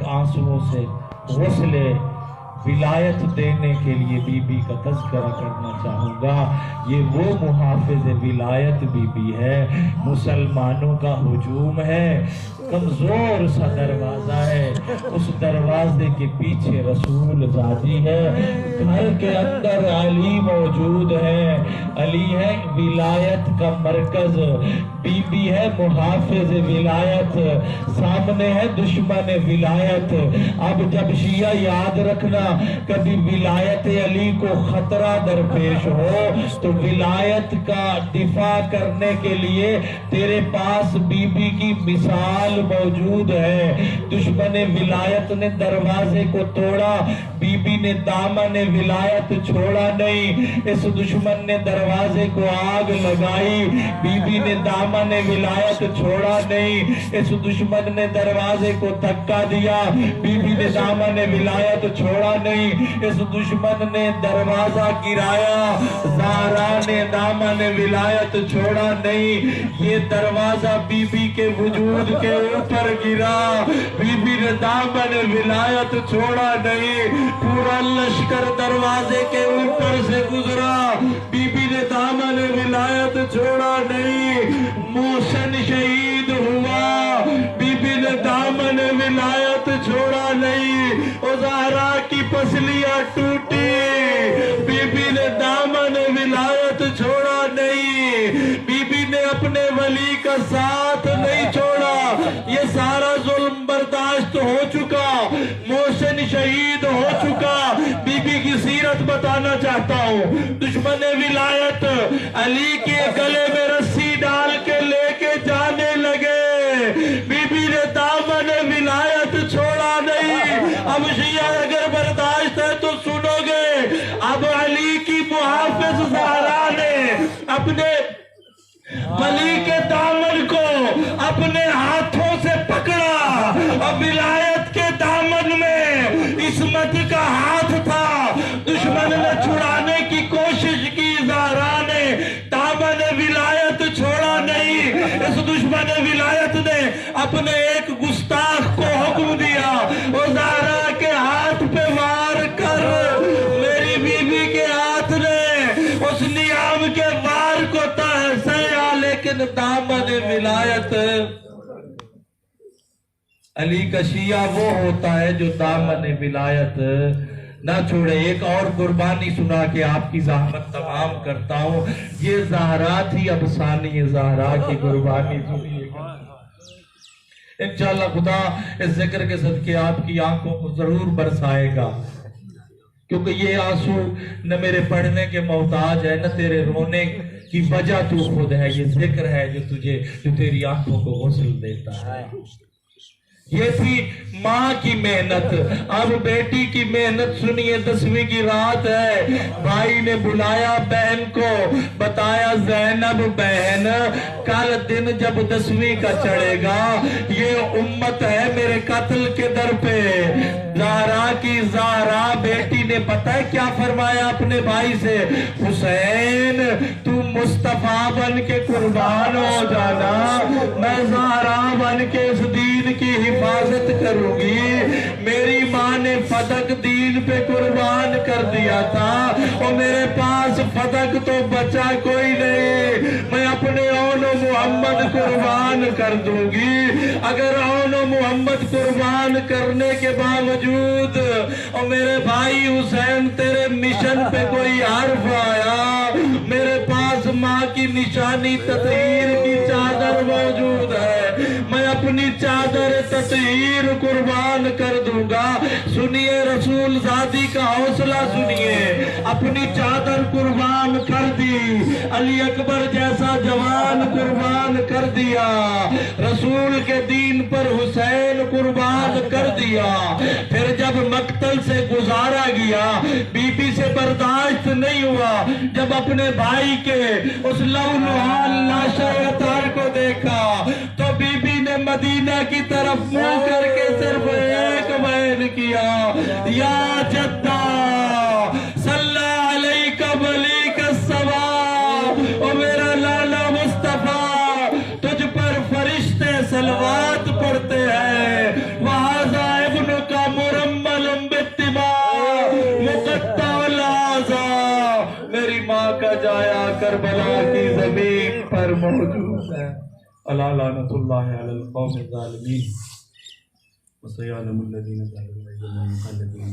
आंसुओं से गुस्ले विलायत देने के लिए बीबी का तज़किरा करना चाहूँगा। ये वो मुहाफ़िज़ विलायत बीबी है। मुसलमानों का हुजूम है, कमज़ोर सा दरवाज़ा है, उस दरवाजे के पीछे रसूल ज़ादी है, घर के अंदर अली मौजूद है। अली है विलायत का मरकज, बीबी है मुहाफ़िज़ विलायत, सामने है दुश्मन विलायत। अब जब शिया याद रखना, कभी विलायत अली को खतरा दरपेश हो तो विलायत का दिफा करने के लिए तेरे पास बीबी की मिसाल मौजूद है। दुश्मन विलायत ने दरवाजे को तोड़ा, बीबी ने दामन विलायत छोड़ा नहीं। इस दुश्मन ने दरवाजे को आग लगाई, बीबी ने दामन विलायत छोड़ा नहीं। इस दुश्मन ने दरवाजे को धक्का दिया, बीबी ने दामन विलायत छोड़ा नहीं। इस दुश्मन ने दरवाजा गिराया, ज़हरा ने दामन विलायत छोड़ा नहीं। ये दरवाजा बीबी के वजूद के ऊपर गिरा, बीबी ने दामन विलायत छोड़ा नहीं। पूरा लश्कर दरवाजे के ऊपर से गुजरा, बीबी ने दामन विलायत छोड़ा नहीं। मोहसिन शहीद हुआ, बीबी ने दामन विलायत छोड़ा नहीं। ओ ज़हरा की पसलियां टूटी, बीबी ने दामन विलायत छोड़ा नहीं। बीबी ने अपने वली का साथ नहीं छोड़ा। ये सारा जुल्म बर्दाश्त हो चुका, मोहसिन शहीद हो चुका। बीबी की सीरत बताना चाहता हूँ। दुश्मन विलायत अली के गले में रस्सी डाल के लेके जाने लगे, बीबी ने दामन विलायत छोड़ा नहीं। अब शिया अगर बर्दाश्त है तो सुनोगे। अब अली की मुहाफिज ज़हरा ने अपने वली के दामन को अपने हाथों से पकड़ा और विलायत के दामन में इस्मत का हाथ था। दुश्मन ने छुड़ाने की कोशिश की, ज़हरा ने दामन विलायत छोड़ा नहीं। इस दुश्मन विलायत ने अपने एक गुस्ताख को हुक्म दिया, और ज़हरा के हाथ पे वार कर। मेरी बीबी के हाथ ने उस नियाम के वार को तहसया, लेकिन दामन विलायत अली का शिया वो होता है जो दामन विलायत ना छोड़े। एक और कुर्बानी सुना के आपकी ज़हमत तमाम करता हूँ। ये ज़हरा थी, अब सानी ज़हरा की कुर्बानी सुनिएगा। इंशाअल्लाह खुदा इस जिक्र के सदके आपकी आंखों को जरूर बरसाएगा, क्योंकि ये आंसू न मेरे पढ़ने के मोहताज है, न तेरे रोने की वजह तू खुद है। ये जिक्र है जो तेरी आंखों को गुस्ल देता है। ये थी माँ की मेहनत। अब बेटी की मेहनत सुनिए। 10वीं की रात है, भाई ने बुलाया बहन को, बताया ज़ैनब बहन, कल दिन जब 10वीं का चढ़ेगा, ये उम्मत है मेरे कत्ल के दर पे। ज़हरा की ज़हरा बेटी ने पता है क्या फरमाया अपने भाई से? हुसैन तू मुस्तफा बन के कुर्बान हो जाना, मैं ज़हरा बन के इस दीन की हिफाजत करूंगी। मेरी माँ ने फतक दीन पे कुर्बान कर दिया था, और मेरे पास फतक तो बचा कोई नहीं, मैं अपने औनो मोहम्मद कुर्बान कर दूंगी। अगर औनो मोहम्मद कुर्बान करने के बावजूद और मेरे भाई हुसैन तेरे मिशन पे कोई हर्फ आया, मेरे पास माँ की निशानी ततहीर की चादर मौजूद है, मैं अपनी चादर ततहीर कुर्बान कर दूंगा। सुनिए रसूल ज़ादी का हौसला सुनिए, अपनी चादर कुर्बान कर दी, अली अकबर जैसा जवान कुर्बान कर दिया, रसूल के दीन पर हुसैन कुर्बान कर दिया। फिर जब मक्तल से गुजारा गया, बीबी से बर्दाश्त नहीं हुआ, जब अपने भाई के उस लौलुहाल लाशातार को देखा तो बीबी ने मदीना की तरफ मुंह करके सिर्फ एक बयान किया, या जद्दा सल्ला अलैका वलीका सवा, ओ मेरा लाला मुस्तफा तुझ पर फरिश्ते सलवात पढ़ते हैं। वहाजा इब्नु का मुरम्मल बित्तिबा मुकत्ता लाजा, मेरी माँ का जाया करबला की जमीन पर मौजूद है। अला लानतुल्लाहि अलल कौमिज़ ज़ालिमीन व सयअलमुल लज़ीना ज़लमू अय्युल मुनक़लबिन।